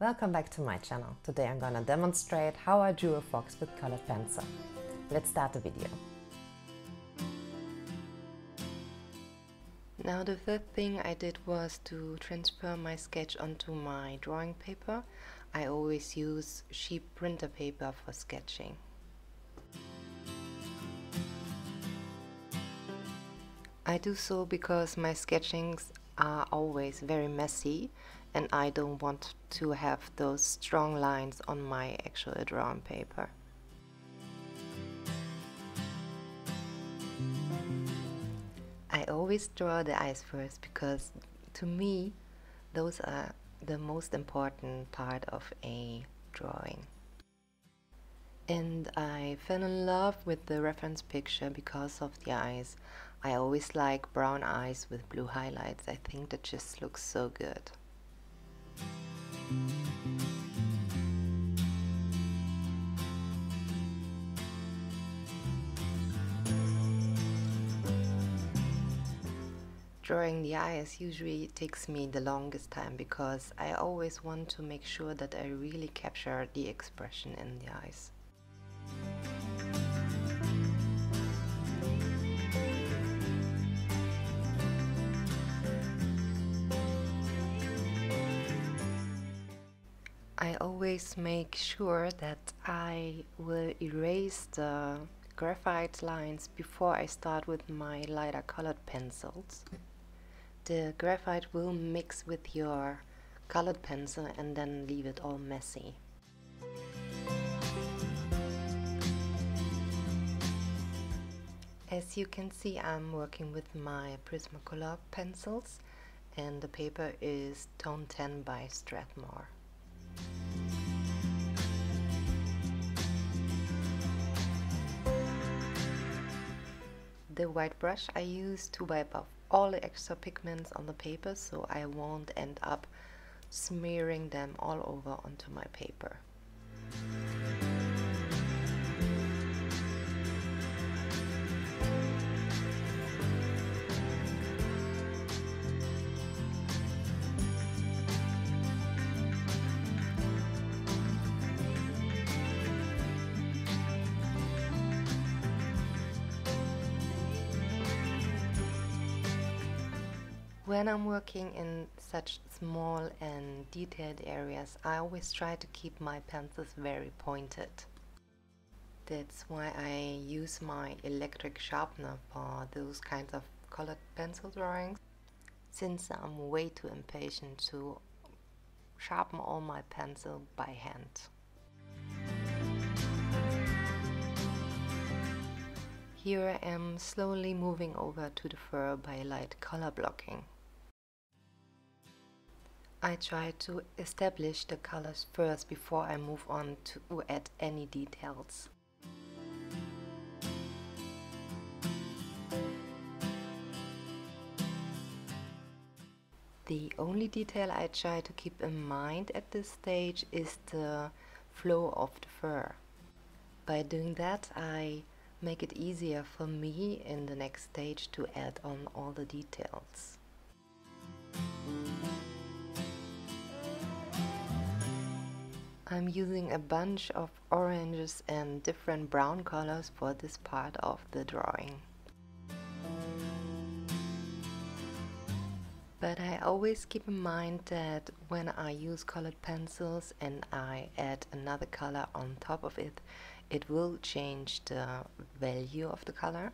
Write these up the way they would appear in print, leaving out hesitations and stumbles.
Welcome back to my channel. Today I'm gonna demonstrate how I drew a fox with colored pencil. Let's start the video. Now the first thing I did was to transfer my sketch onto my drawing paper. I always use cheap printer paper for sketching. I do so because my sketchings are always very messy and I don't want to have those strong lines on my actual drawing paper. I always draw the eyes first because to me those are the most important part of a drawing. And I fell in love with the reference picture because of the eyes. I always like brown eyes with blue highlights. I think that just looks so good. Drawing the eyes usually takes me the longest time because I always want to make sure that I really capture the expression in the eyes. I always make sure that I will erase the graphite lines before I start with my lighter colored pencils. The graphite will mix with your colored pencil and then leave it all messy. As you can see, I'm working with my Prismacolor pencils and the paper is Tone 10 by Strathmore. The white brush I use to wipe off all the extra pigments on the paper so I won't end up smearing them all over onto my paper. When I'm working in such small and detailed areas, I always try to keep my pencils very pointed. That's why I use my electric sharpener for those kinds of colored pencil drawings, since I'm way too impatient to sharpen all my pencil by hand. Here I am slowly moving over to the fur by light color blocking. I try to establish the colors first before I move on to add any details. The only detail I try to keep in mind at this stage is the flow of the fur. By doing that, I make it easier for me in the next stage to add on all the details. I'm using a bunch of oranges and different brown colors for this part of the drawing. But I always keep in mind that when I use colored pencils and I add another color on top of it, it will change the value of the color.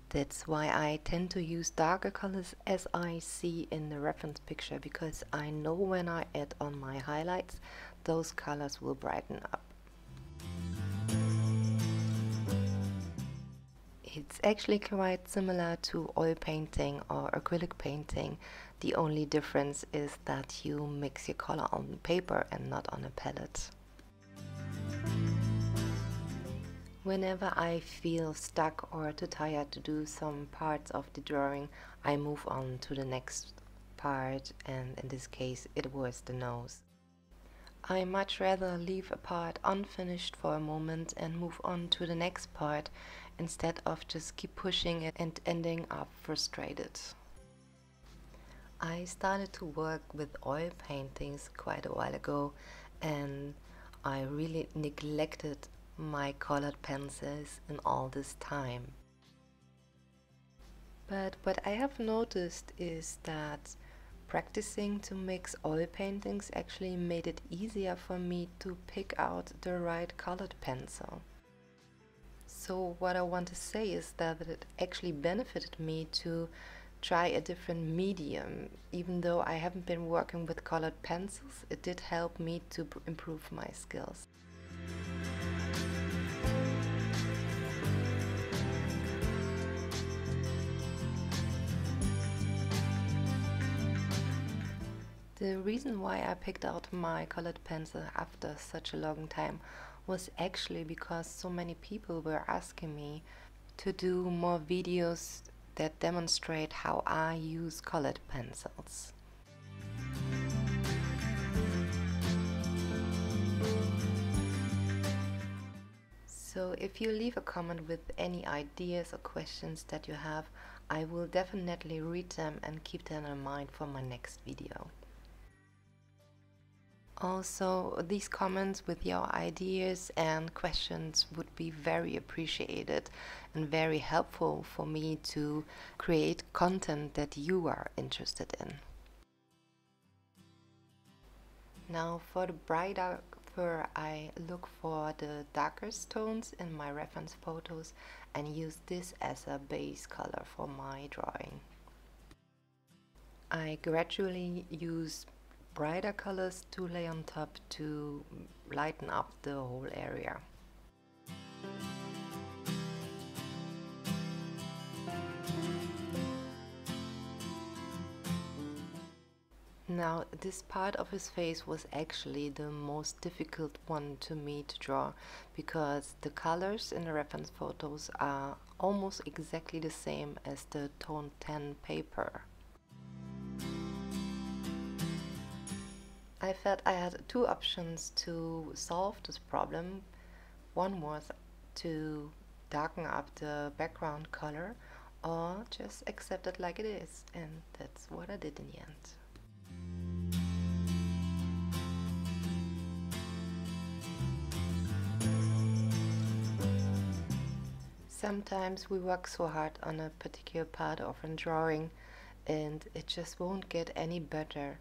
That's why I tend to use darker colors as I see in the reference picture, because I know when I add on my highlights, those colors will brighten up. It's actually quite similar to oil painting or acrylic painting. The only difference is that you mix your color on paper and not on a palette. Whenever I feel stuck or too tired to do some parts of the drawing, I move on to the next part, and in this case it was the nose. I much rather leave a part unfinished for a moment and move on to the next part instead of just keep pushing it and ending up frustrated. I started to work with oil paintings quite a while ago, and I really neglected my colored pencils in all this time. But what I have noticed is that practicing to mix oil paintings actually made it easier for me to pick out the right colored pencil. So what I want to say is that it actually benefited me to try a different medium. Even though I haven't been working with colored pencils, it did help me to improve my skills. The reason why I picked out my colored pencil after such a long time was actually because so many people were asking me to do more videos that demonstrate how I use colored pencils. So if you leave a comment with any ideas or questions that you have, I will definitely read them and keep them in mind for my next video. Also, these comments with your ideas and questions would be very appreciated and very helpful for me to create content that you are interested in. Now for the brighter fur, I look for the darkest tones in my reference photos and use this as a base color for my drawing. I gradually use brighter colors to lay on top to lighten up the whole area. Now this part of his face was actually the most difficult one to me to draw, because the colors in the reference photos are almost exactly the same as the tone 10 paper. I felt I had two options to solve this problem. One was to darken up the background color or just accept it like it is, and that's what I did in the end. Sometimes we work so hard on a particular part of a drawing and it just won't get any better.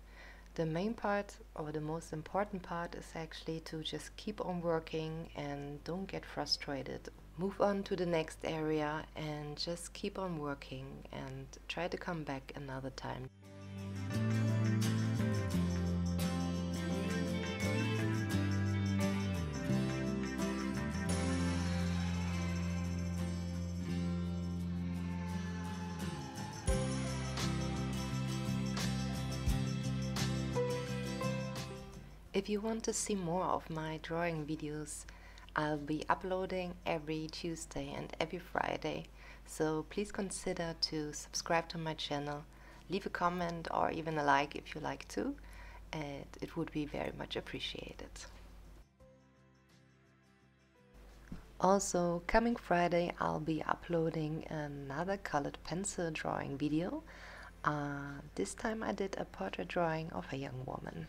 The main part, or the most important part, is actually to just keep on working and don't get frustrated. Move on to the next area and just keep on working and try to come back another time. If you want to see more of my drawing videos, I'll be uploading every Tuesday and every Friday, so please consider to subscribe to my channel, leave a comment or even a like if you like to, and it would be very much appreciated. Also, coming Friday I'll be uploading another colored pencil drawing video. This time I did a portrait drawing of a young woman.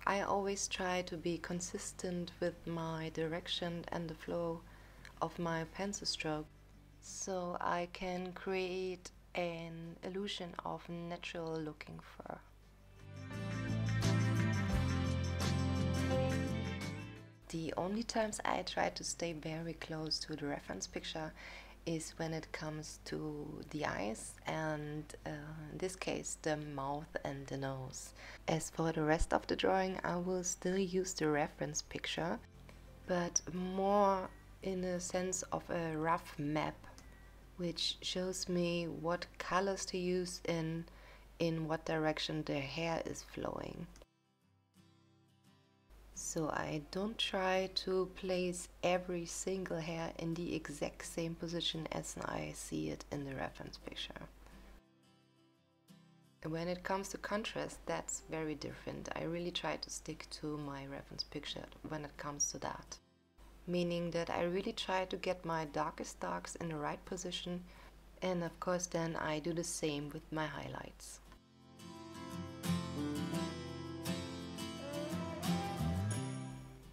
I always try to be consistent with my direction and the flow of my pencil stroke, so I can create an illusion of natural looking fur. The only times I try to stay very close to the reference picture is when it comes to the eyes and in this case the mouth and the nose. As for the rest of the drawing, I will still use the reference picture, but more in a sense of a rough map which shows me what colors to use in what direction the hair is flowing. So I don't try to place every single hair in the exact same position as I see it in the reference picture. When it comes to contrast, that's very different. I really try to stick to my reference picture when it comes to that. meaning that I really try to get my darkest darks in the right position, and of course then I do the same with my highlights.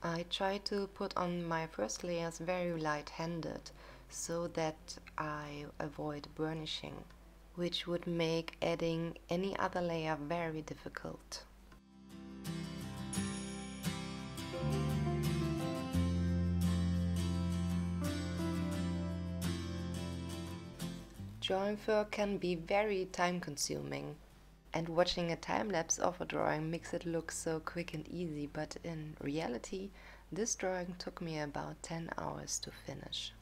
I try to put on my first layers very light-handed so that I avoid burnishing, which would make adding any other layer very difficult. Drawing fur can be very time-consuming, and watching a time-lapse of a drawing makes it look so quick and easy, but in reality, this drawing took me about 10 hours to finish.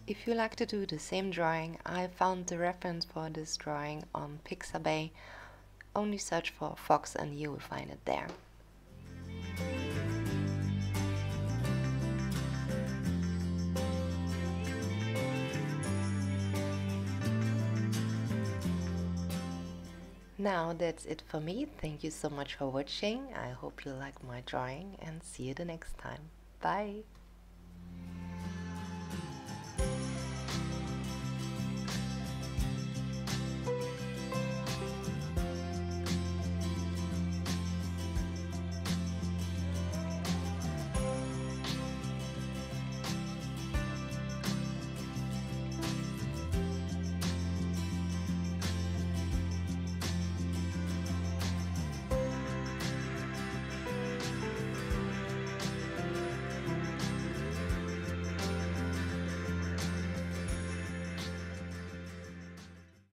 If you like to do the same drawing, I found the reference for this drawing on Pixabay. Only search for fox and you will find it there. Now that's it for me. Thank you so much for watching. I hope you liked my drawing and see you the next time. Bye!